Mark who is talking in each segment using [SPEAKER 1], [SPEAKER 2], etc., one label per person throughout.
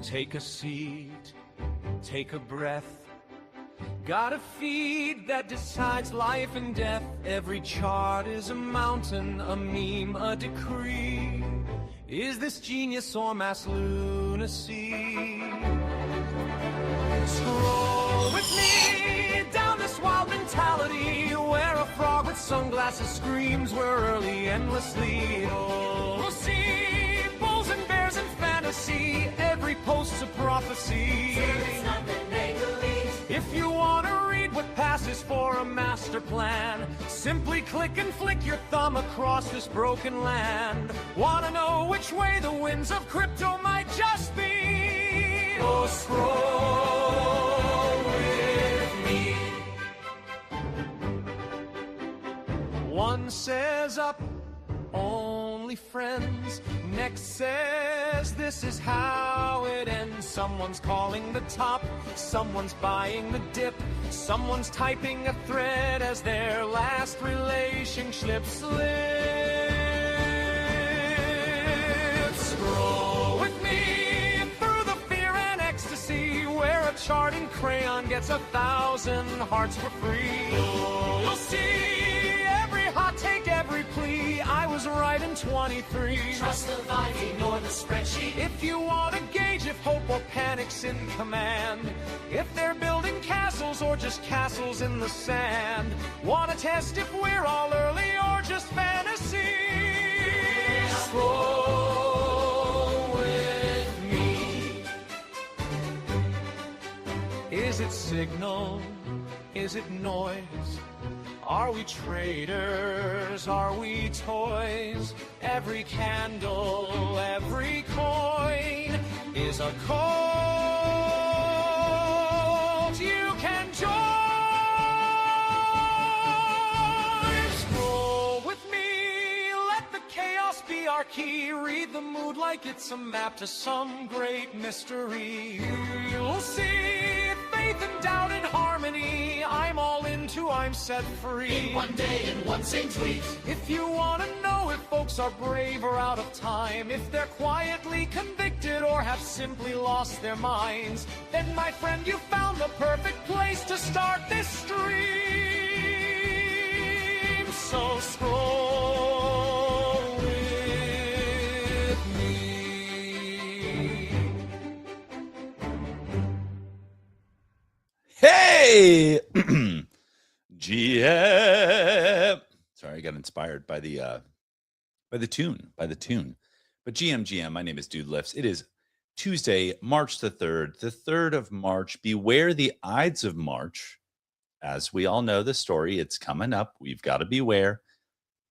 [SPEAKER 1] Take a seat, take a breath. Got a feed that decides life and death. Every chart is a mountain, a meme, a decree. Is this genius or mass lunacy? Stroll with me down this wild mentality, where a frog with sunglasses screams we're early endlessly. We'll see bulls and bears and fantasy. Every post's a prophecy.
[SPEAKER 2] It's nothing make-believe.
[SPEAKER 1] If you want to read what passes for a master plan, simply click and flick your thumb across this broken land. Want to know which way the winds of crypto might just be? Oh, scroll with me. One says up, only friends. Next says this is how it ends. Someone's calling the top, someone's buying the dip, someone's typing a thread as their last relationship slips. Scroll with me through the fear and ecstasy, where a charting crayon gets 1,000 hearts for free. You'll see every hot take, every plea. I was right in 23.
[SPEAKER 2] Trust the vibe, ignore the spreadsheet.
[SPEAKER 1] If you want to gauge if hope or panic's in command, if they're building castles or just castles in the sand, want to test if we're all early or just fantasy? Scroll with me. Is it signal? Is it noise? Are we traders? Are we toys? Every candle, every coin is a cult you can join. Scroll with me, let the chaos be our key. Read the mood like it's a map to some great mystery. You'll see faith and doubt and harmony. I'm all into, I'm set free.
[SPEAKER 2] In one day, in one same tweet.
[SPEAKER 1] If you want to know if folks are brave or out of time, if they're quietly convicted or have simply lost their minds, then my friend, you found the perfect place to start this stream. So scroll with me.
[SPEAKER 3] Hey, GM. Sorry, I got inspired by the tune. But GM, my name is Dude Lifts. It is Tuesday, March the 3rd of March. Beware the Ides of March. As we all know the story, it's coming up. We've got to beware.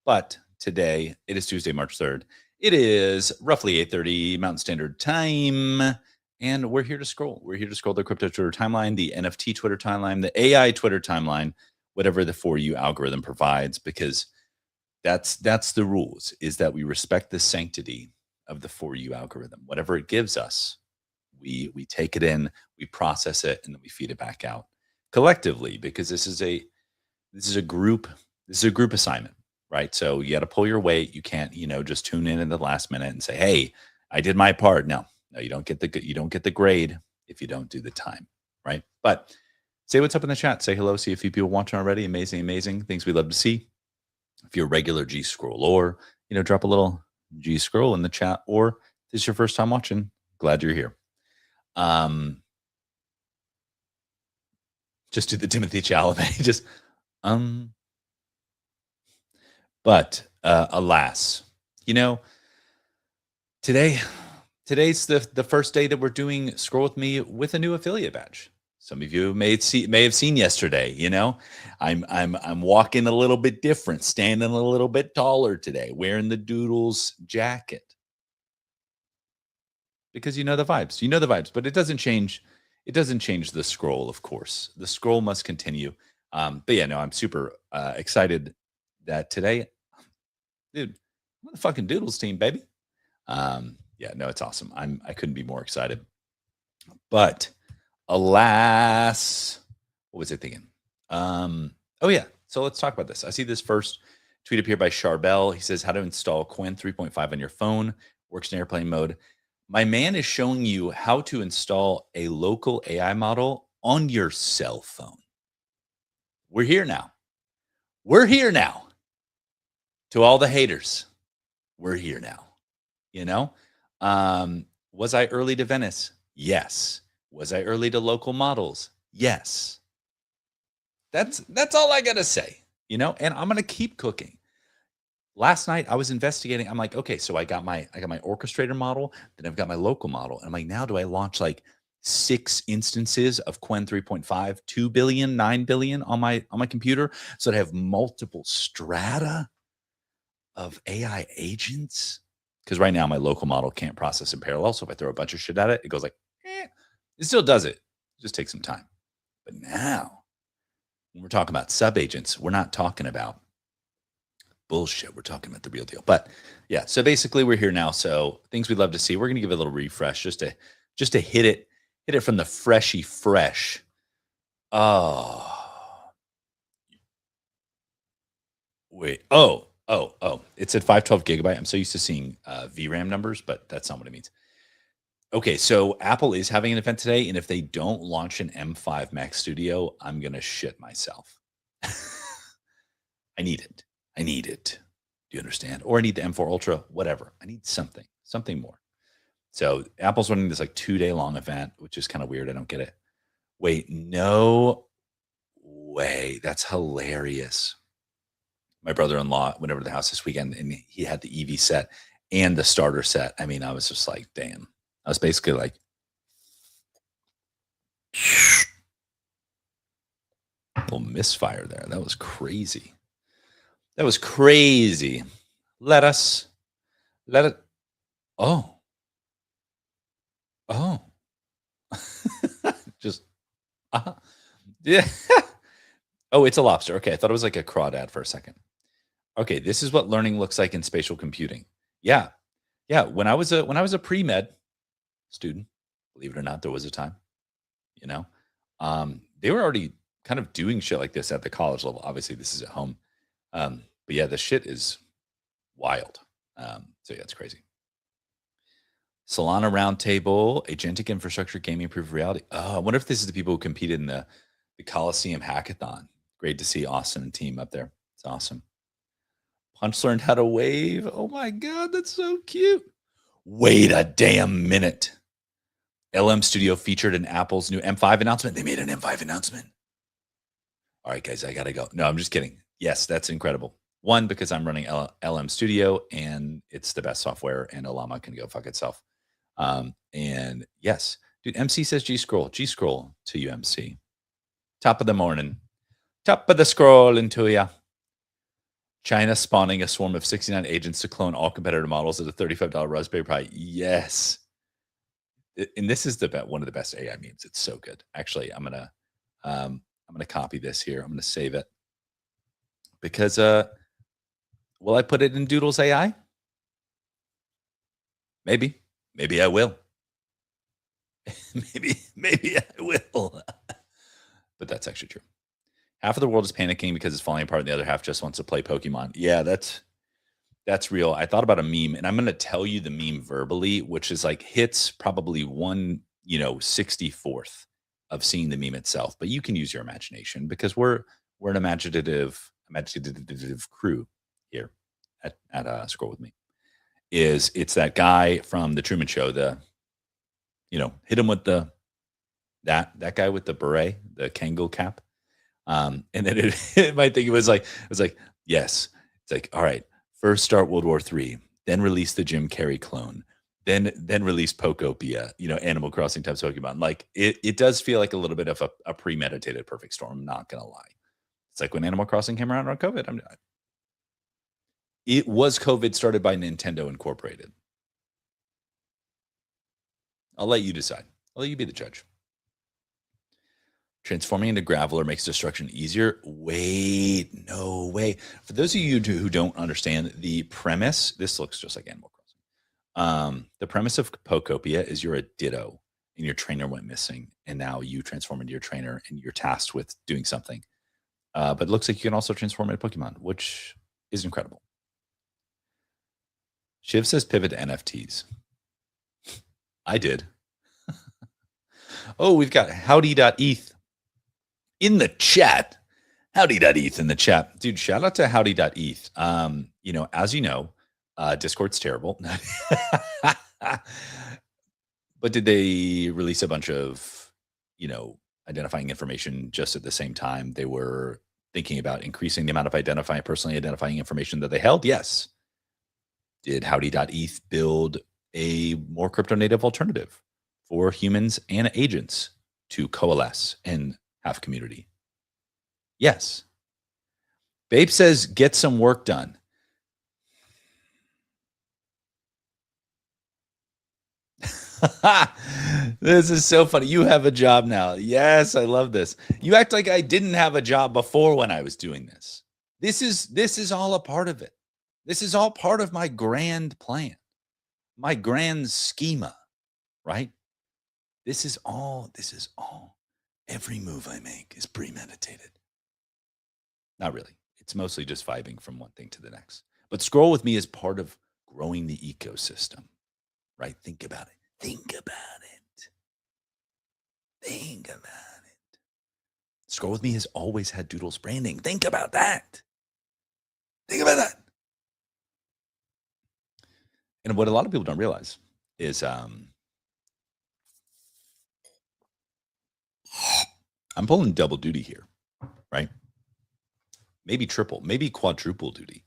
[SPEAKER 3] But today, it is Tuesday, March 3rd. It is roughly 8:30 Mountain Standard Time. And we're here to scroll. We're here to scroll the crypto Twitter timeline, the NFT Twitter timeline, the AI Twitter timeline, whatever the For You algorithm provides, because that's the rules, is that we respect the sanctity of the For You algorithm. Whatever it gives us, we take it in, we process it, and then we feed it back out collectively, because this is a group assignment, right? So you got to pull your weight. You can't, just tune in the last minute and say, "Hey, I did my part." No, you don't get the grade if you don't do the time, right? But say what's up in the chat. Say hello. See a few people watching already. Amazing things we love to see. If you're a regular G Scroll, or drop a little G Scroll in the chat, or if this is your first time watching, glad you're here. Just do the Timothy Chalamet. Just But alas, today's the first day that we're doing Scroll with Me with a new affiliate badge. Some of you may have seen yesterday. I'm walking a little bit different, standing a little bit taller today, wearing the Doodles jacket, because the vibes. But it doesn't change. It doesn't change the scroll, of course. The scroll must continue. But yeah, no, I'm super excited that today, dude, I'm on the fucking Doodles team, baby. Yeah, no, it's awesome. I couldn't be more excited. But alas, what was I thinking? Oh yeah. So let's talk about this. I see this first tweet up here by Charbel. He says, how to install Qwen 3.5 on your phone. Works in airplane mode. My man is showing you how to install a local AI model on your cell phone. We're here now. We're here now. To all the haters, we're here now. You know, was I early to Venice? Yes. Was I early to local models? Yes. That's all I gotta say. And I'm gonna keep cooking. Last night I was investigating. I'm like, okay, so I got my orchestrator model, then I've got my local model. And I'm like, now do I launch like 6 instances of Qwen 3.5, 2 billion, 9 billion on my computer so that I have multiple strata of AI agents? Because right now my local model can't process in parallel. So if I throw a bunch of shit at it, it goes like, it still does it. It just takes some time. But now, when we're talking about sub agents, we're not talking about bullshit. We're talking about the real deal. But yeah, so basically we're here now. So things we'd love to see. We're gonna give it a little refresh just to hit it from the freshy fresh. Oh, wait. Oh. It's at 512 gigabyte. I'm so used to seeing VRAM numbers, but that's not what it means. Okay, so Apple is having an event today, and if they don't launch an M5 Max Studio, I'm gonna shit myself. I need it. I need it. Do you understand? Or I need the M4 Ultra, whatever. I need something more. So Apple's running this like 2-day long event, which is kind of weird. I don't get it. Wait, no way. That's hilarious. My brother-in-law went over to the house this weekend and he had the EV set and the starter set. I mean, I was just like, damn. I was basically like, little misfire there. That was crazy. That was crazy. Let it. Oh. Just, yeah. Oh, it's a lobster. Okay. I thought it was like a crawdad for a second. Okay. This is what learning looks like in spatial computing. Yeah. Yeah. When I was a pre-med student, believe it or not, there was a time, they were already kind of doing shit like this at the college level. Obviously this is at home. But yeah, the shit is wild. So yeah, it's crazy. Solana Roundtable, Agentic Infrastructure, Gaming Proof of Reality. Oh, I wonder if this is the people who competed in the Coliseum Hackathon. Great to see Austin and team up there. It's awesome. Punch learned how to wave. Oh my God, that's so cute. Wait a damn minute. LM Studio featured in Apple's new M5 announcement. They made an M5 announcement. All right, guys, I got to go. No, I'm just kidding. Yes, that's incredible. One, because I'm running LM Studio and it's the best software and Olama can go fuck itself. And yes, dude, MC says G-Scroll. G-Scroll to you, MC. Top of the morning. Top of the scroll into ya. China spawning a swarm of 69 agents to clone all competitor models at a $35 Raspberry Pi. Yes. And this is one of the best AI memes. It's so good. Actually, I'm gonna copy this here. I'm gonna save it because will I put it in Doodles AI? Maybe I will. maybe I will. But that's actually true. Half of the world is panicking because it's falling apart, and the other half just wants to play Pokemon. Yeah, that's real. I thought about a meme, and I'm going to tell you the meme verbally, which is like hits probably 1/64th of seeing the meme itself. But you can use your imagination because we're an imaginative crew here at Scroll With Me. It's that guy from the Truman Show, hit him with that guy with the beret, the Kangol cap. And then my thing was like, yes, it's like, all right, first start World War III, then release the Jim Carrey clone, then release Pokopia, Animal Crossing type Pokemon. Like it does feel like a little bit of a premeditated perfect storm. I'm not gonna lie. It's like when Animal Crossing came around on COVID. It was COVID started by Nintendo Incorporated. I'll let you decide. I'll let you be the judge. Transforming into Graveler makes destruction easier. Wait, no way. For those of you who don't understand the premise, this looks just like Animal Crossing. The premise of Pokopia is you're a Ditto and your trainer went missing, and now you transform into your trainer and you're tasked with doing something. But it looks like you can also transform into Pokemon, which is incredible. Shiv says pivot to NFTs. I did. Oh, we've got howdy.eth in the chat. Howdy.eth in the chat. Dude, shout out to howdy.eth. As you know, Discord's terrible. But did they release a bunch of, identifying information just at the same time they were thinking about increasing the amount of personally identifying information that they held? Yes. Did howdy.eth build a more crypto native alternative for humans and agents to coalesce and have community? Yes. Babe says, get some work done. This is so funny. You have a job now. Yes, I love this. You act like I didn't have a job before when I was doing this. This is all a part of it. This is all part of my grand plan, my grand schema, right? This is all. Every move I make is premeditated. Not really. It's mostly just vibing from one thing to the next. But Scroll With Me is part of growing the ecosystem, right? Think about it. Scroll With Me has always had Doodles branding. Think about that. And what a lot of people don't realize is I'm pulling double duty here, right? Maybe triple, maybe quadruple duty.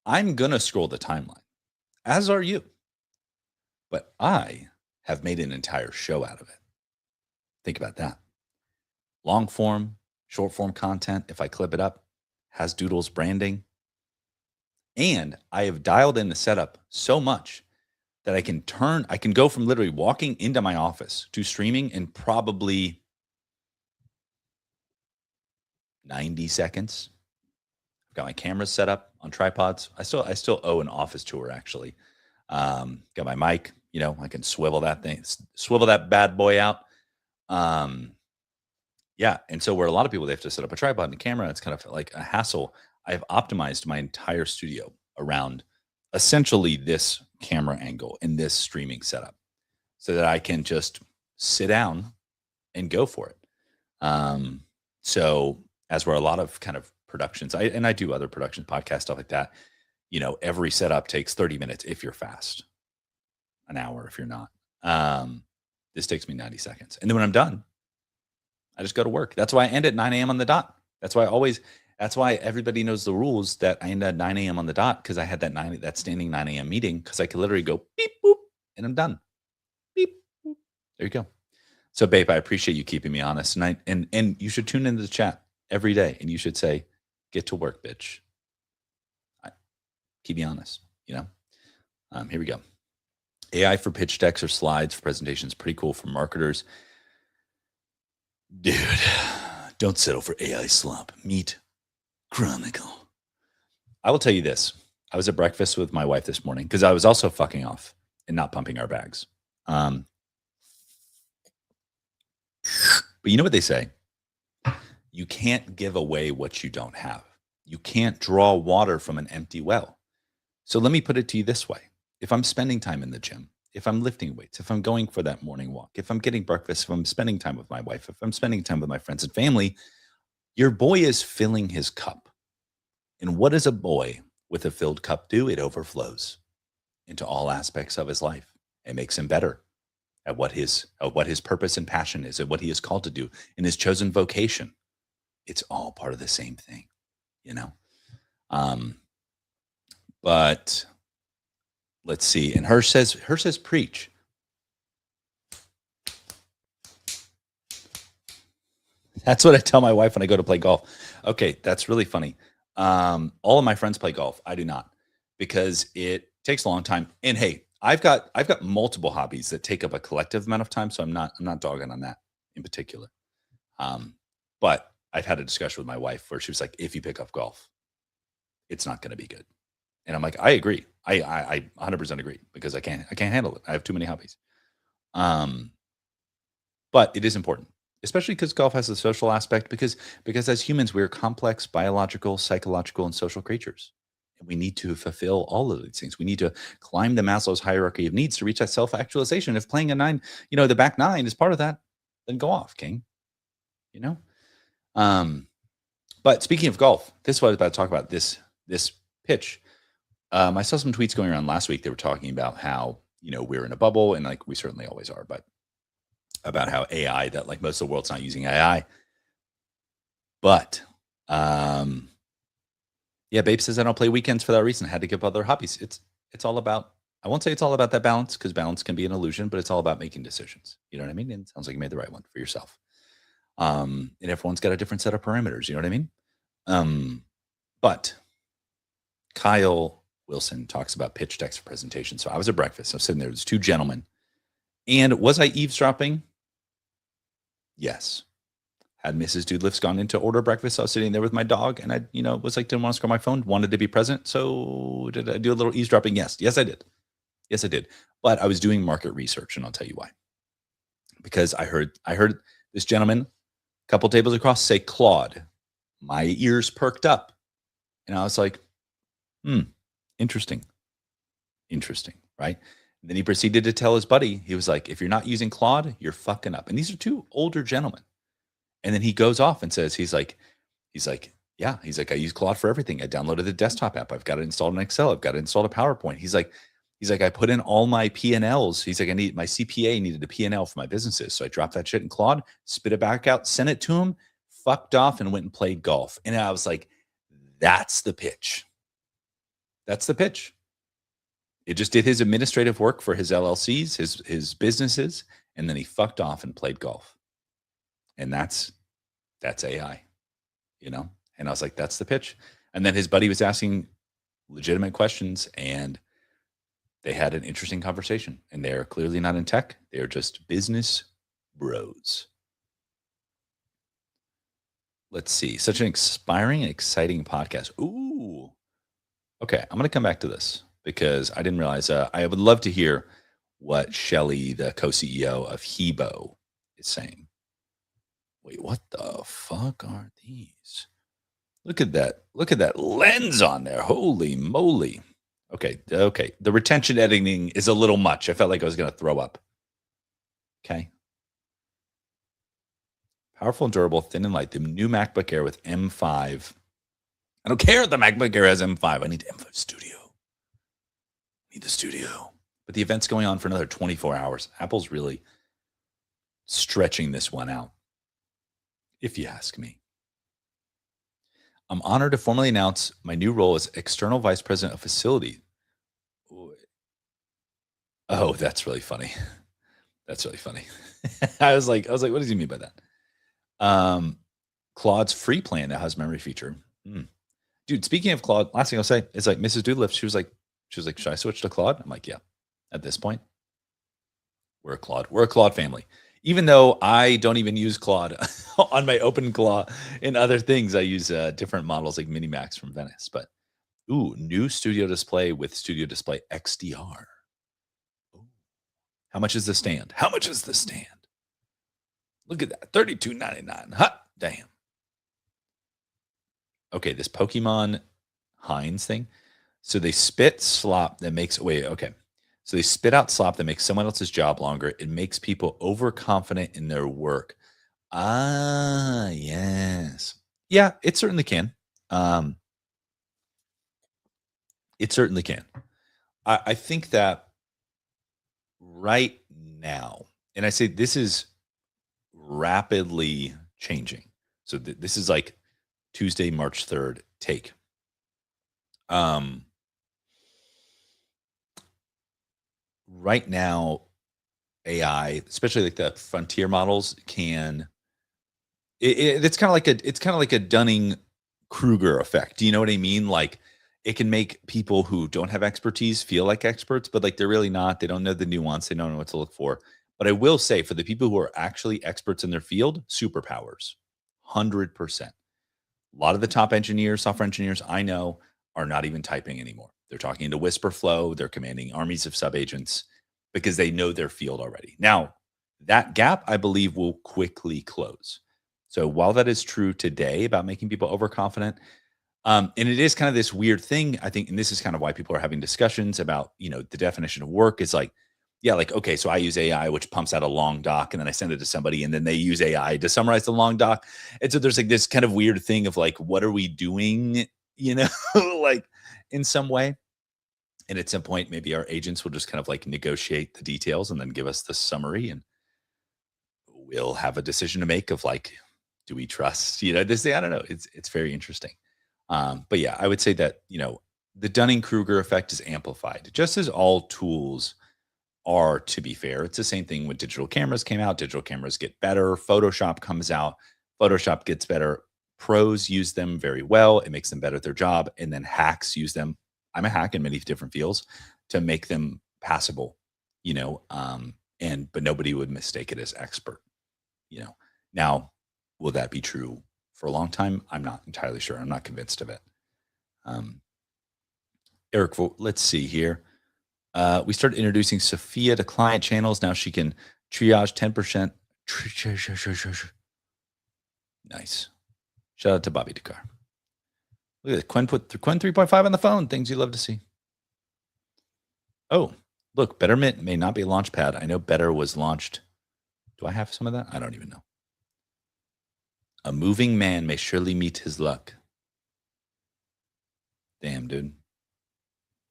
[SPEAKER 3] I'm going to scroll the timeline, as are you. But I have made an entire show out of it. Think about that. Long form, short form content, if I clip it up, has Doodles branding. And I have dialed in the setup so much that I can go from literally walking into my office to streaming in probably 90 seconds. I've got my cameras set up on tripods. I still owe an office tour, actually. Got my mic, I can swivel that bad boy out. Yeah. And so where a lot of people, they have to set up a tripod and a camera, it's kind of like a hassle. I've optimized my entire studio around essentially this camera angle and this streaming setup so that I can just sit down and go for it. So as where a lot of kind of productions, I do other production podcast stuff like that, every setup takes 30 minutes if you're fast, an hour if you're not. This takes me 90 seconds. And then when I'm done, I just go to work. That's why I end at 9 a.m. on the dot. That's why everybody knows the rules that I end at 9 a.m. on the dot, because I had that standing 9 a.m. meeting, because I could literally go beep, boop, and I'm done. Beep, boop. There you go. So, babe, I appreciate you keeping me honest. And you should tune into the chat every day, and you should say, get to work, bitch. Keep me honest, Here we go. AI for pitch decks or slides for presentations. Pretty cool for marketers. Dude, don't settle for AI slop. Meet Chronicle. I will tell you this. I was at breakfast with my wife this morning because I was also fucking off and not pumping our bags. But you know what they say? You can't give away what you don't have. You can't draw water from an empty well. So let me put it to you this way. If I'm spending time in the gym, if I'm lifting weights, if I'm going for that morning walk, if I'm getting breakfast, if I'm spending time with my wife, if I'm spending time with my friends and family, your boy is filling his cup. And what does a boy with a filled cup do? It overflows into all aspects of his life. It makes him better at what his purpose and passion is, at what he is called to do in his chosen vocation. It's all part of the same thing, But let's see. And Hirsch says preach. That's what I tell my wife when I go to play golf. Okay, that's really funny. All of my friends play golf. I do not, because it takes a long time. And hey, I've got multiple hobbies that take up a collective amount of time, so I'm not dogging on that in particular. But I've had a discussion with my wife where she was like, if you pick up golf, it's not going to be good. And I'm like, I agree. I 100% agree, because I can't handle it. I have too many hobbies. But it is important, especially because golf has the social aspect, because as humans, we're complex biological, psychological, and social creatures. And we need to fulfill all of these things. We need to climb the Maslow's hierarchy of needs to reach that self-actualization. If playing a 9, the back 9 is part of that, then go off, king. But speaking of golf, this is what I was about to talk about, this pitch. I saw some tweets going around last week. They were talking about how, we're in a bubble, and like we certainly always are, but about how AI, that like most of the world's not using AI. But yeah, Babe says I don't play weekends for that reason. I had to give up other hobbies. It's all about, I won't say it's all about that balance, because balance can be an illusion, but it's all about making decisions. You know what I mean? And it sounds like you made the right one for yourself. And everyone's got a different set of parameters. You know what I mean? But Kyle Wilson talks about pitch decks for presentation. So I was at breakfast. I was sitting there. There's 2 gentlemen. And was I eavesdropping? Yes. Had Mrs. Doodlifts gone in to order breakfast, I was sitting there with my dog, and I, was like, didn't want to scroll my phone, wanted to be present. So did I do a little eavesdropping? Yes, I did. Yes, I did. But I was doing market research, and I'll tell you why. Because I heard this gentleman, a couple tables across, say Claude. My ears perked up, and I was like, interesting, right? And then he proceeded to tell his buddy, he was like, if you're not using Claude, you're fucking up. And these are 2 older gentlemen. And then he goes off and says, he's like, yeah, I use Claude for everything. I downloaded the desktop app. I've got it installed in Excel. I've got it installed in PowerPoint. He's like, I put in all my P&Ls. He's like, my CPA needed a P&L for my businesses. So I dropped that shit in Claude, spit it back out, sent it to him, fucked off, and went and played golf. And I was like, that's the pitch. That's the pitch. It just did his administrative work for his LLCs, his businesses, and then he fucked off and played golf. And that's AI, And I was like, that's the pitch. And then his buddy was asking legitimate questions, and they had an interesting conversation. And they're clearly not in tech. They're just business bros. Let's see. Such an inspiring and exciting podcast. Ooh. Okay, I'm going to come back to this because I didn't realize. I would love to hear what Shelly, the co-CEO of Hebo, is saying. Wait, what the fuck are these? Look at that. Look at that lens on there. Holy moly. Okay. The retention editing is a little much. I felt like I was going to throw up. Okay. Powerful and durable, thin and light. The new MacBook Air with M5. I don't care if the MacBook Air has M5. I need M5 Studio. I need the studio. But the event's going on for another 24 hours. Apple's really stretching this one out, if you ask me. I'm honored to formally announce my new role as External Vice President of Facility. Oh, that's really funny. That's really funny. I was like, what does he mean by that? Claude's free plan that has memory feature. Dude, speaking of Claude, last thing I'll say is like Mrs. Doodlift, she was like, should I switch to Claude? I'm like, yeah. At this point, we're a Claude family. Even though I don't even use Claude on my OpenClaw and other things, I use different models like Minimax from Venice. But new Studio Display with Studio Display XDR. Ooh. How much is the stand? Look at that, $32.99. Hot damn. Okay, this Pokemon Heinz thing. So they spit slop that makes So they spit out slop that makes someone else's job longer. It makes people overconfident in their work. Ah, yes. Yeah, it certainly can. It certainly can. I think that right now, and I say this is rapidly changing. So this is like Tuesday, March 3rd take. Right now, AI, especially like the frontier models, it's kind of like a Dunning-Kruger effect. Do you know what I mean? Like it can make people who don't have expertise feel like experts, but like they're really not. They don't know the nuance. They don't know what to look for. But I will say, for the people who are actually experts in their field, superpowers, 100%. A lot of the top engineers, software engineers I know are not even typing anymore. They're talking into WhisperFlow. They're commanding armies of subagents because they know their field already. Now, that gap, I believe, will quickly close. So while that is true today about making people overconfident, And it is kind of this weird thing, I think, and this is kind of why people are having discussions about, the definition of work is like, yeah, like, okay, so I use AI, which pumps out a long doc, and then I send it to somebody, and then they use AI to summarize the long doc. And so there's like this kind of weird thing of like, what are we doing, like in some way? And at some point, maybe our agents will just kind of like negotiate the details and then give us the summary, and we'll have a decision to make of like, do we trust, this thing? I don't know. It's very interesting. But yeah, I would say that, the Dunning-Kruger effect is amplified, just as all tools are, to be fair. It's the same thing when digital cameras came out. Digital cameras get better. Photoshop comes out. Photoshop gets better. Pros use them very well. It makes them better at their job. And then hacks use them. I'm a hack in many different fields to make them passable, but nobody would mistake it as expert, Now, will that be true for a long time? I'm not entirely sure. I'm not convinced of it. Eric, let's see here. We started introducing Sophia to client channels. Now she can triage 10%. Nice. Shout out to Bobby Dakar. Look at that. Quen put Quen 3.5 on the phone. Things you love to see. Oh, look, Betterment may not be a launch pad. I know Better was launched. Do I have some of that? I don't even know. A moving man may surely meet his luck. Damn, dude.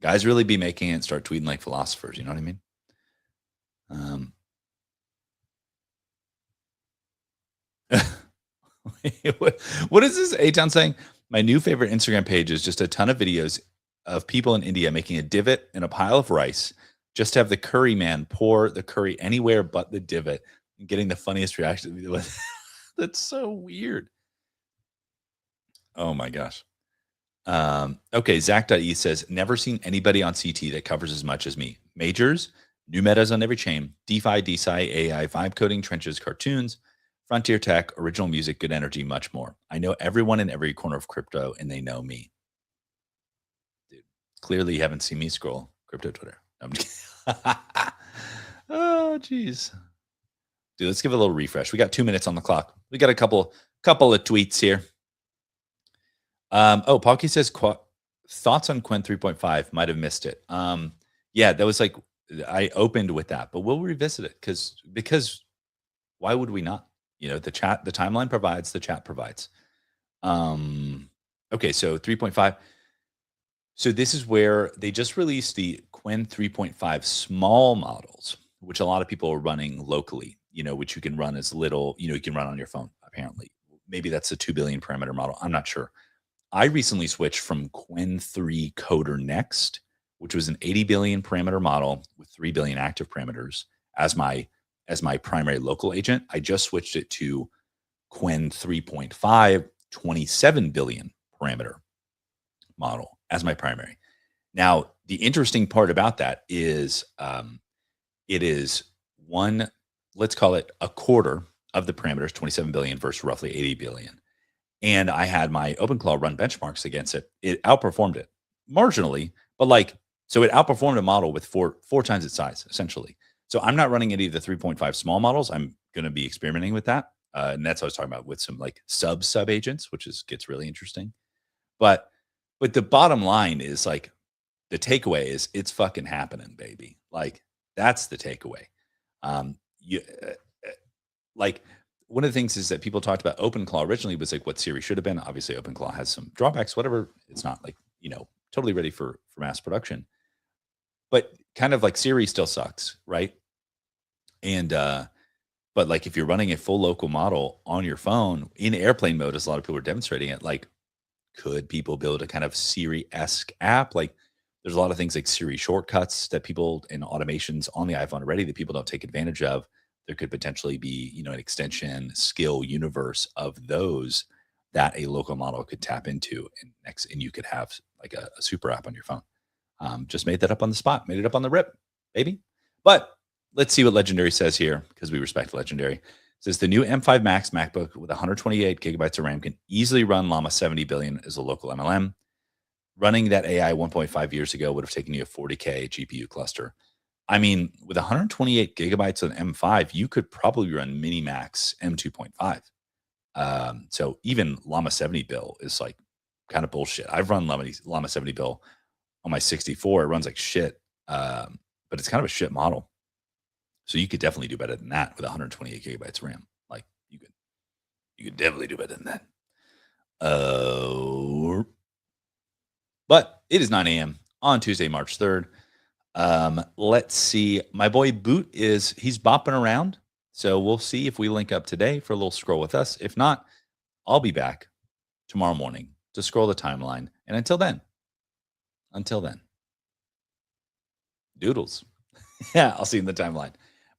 [SPEAKER 3] Guys really be making it and start tweeting like philosophers. You know what I mean? What is this A-Town saying? My new favorite Instagram page is just a ton of videos of people in India making a divot in a pile of rice just to have the curry man pour the curry anywhere but the divot and getting the funniest reaction. That's so weird. Oh my gosh. Okay, Zach.e says, never seen anybody on CT that covers as much as me. Majors, new metas on every chain, DeFi, DeSci, AI, vibe coding, trenches, cartoons, frontier tech, original music, good energy, much more. I know everyone in every corner of crypto, and they know me. Dude, clearly you haven't seen me scroll crypto Twitter. I'm just oh, geez. Dude, let's give it a little refresh. We got 2 minutes on the clock. We got a couple of tweets here. Palky says, thoughts on Quen 3.5? Might have missed it. Yeah, that was like, I opened with that, but we'll revisit it because why would we not? The timeline provides, the chat provides. Okay, so 3.5. So this is where they just released the Quen 3.5 small models, which a lot of people are running locally, which you can run as little, you can run on your phone, apparently. Maybe that's a 2 billion parameter model. I'm not sure. I recently switched from Quen 3 Coder Next, which was an 80 billion parameter model with 3 billion active parameters as my primary local agent. I just switched it to Quen 3.5, 27 billion parameter model as my primary. Now, the interesting part about that is it is one, let's call it a quarter of the parameters, 27 billion versus roughly 80 billion. And I had my OpenClaw run benchmarks against it. It outperformed it marginally, but so it outperformed a model with four times its size, essentially. So I'm not running any of the 3.5 small models. I'm going to be experimenting with that. And that's what I was talking about with some sub agents, which gets really interesting. But the bottom line is the takeaway is it's fucking happening, baby. That's the takeaway. One of the things is that people talked about OpenClaw originally was what Siri should have been. Obviously, OpenClaw has some drawbacks, whatever. It's not totally ready for mass production. But kind of Siri still sucks, right? And but if you're running a full local model on your phone in airplane mode, as a lot of people are demonstrating it, could people build a kind of Siri-esque app? There's a lot of things like Siri shortcuts that people and automations on the iPhone already that people don't take advantage of. There could potentially be, an extension skill universe of those that a local model could tap into, and you could have a super app on your phone. Just made that up on the spot, made it up on the rip, baby. But let's see what Legendary says here, because we respect Legendary. It says the new M5 Max MacBook with 128 gigabytes of RAM can easily run Llama 70 billion as a local MLM. Running that AI 1.5 years ago would have taken you a 40K GPU cluster. I mean, with 128 gigabytes of M5, you could probably run Minimax M2.5. So even Llama 70 bill is kind of bullshit. I've run Llama 70 Bill on my 64. It runs like shit, but it's kind of a shit model. So you could definitely do better than that with 128 gigabytes RAM. Like you could definitely do better than that. But it is 9 a.m. on Tuesday, March 3rd. Let's see. My boy Boot he's bopping around. So we'll see if we link up today for a little scroll with us. If not, I'll be back tomorrow morning to scroll the timeline. And until then, doodles. Yeah, I'll see you in the timeline.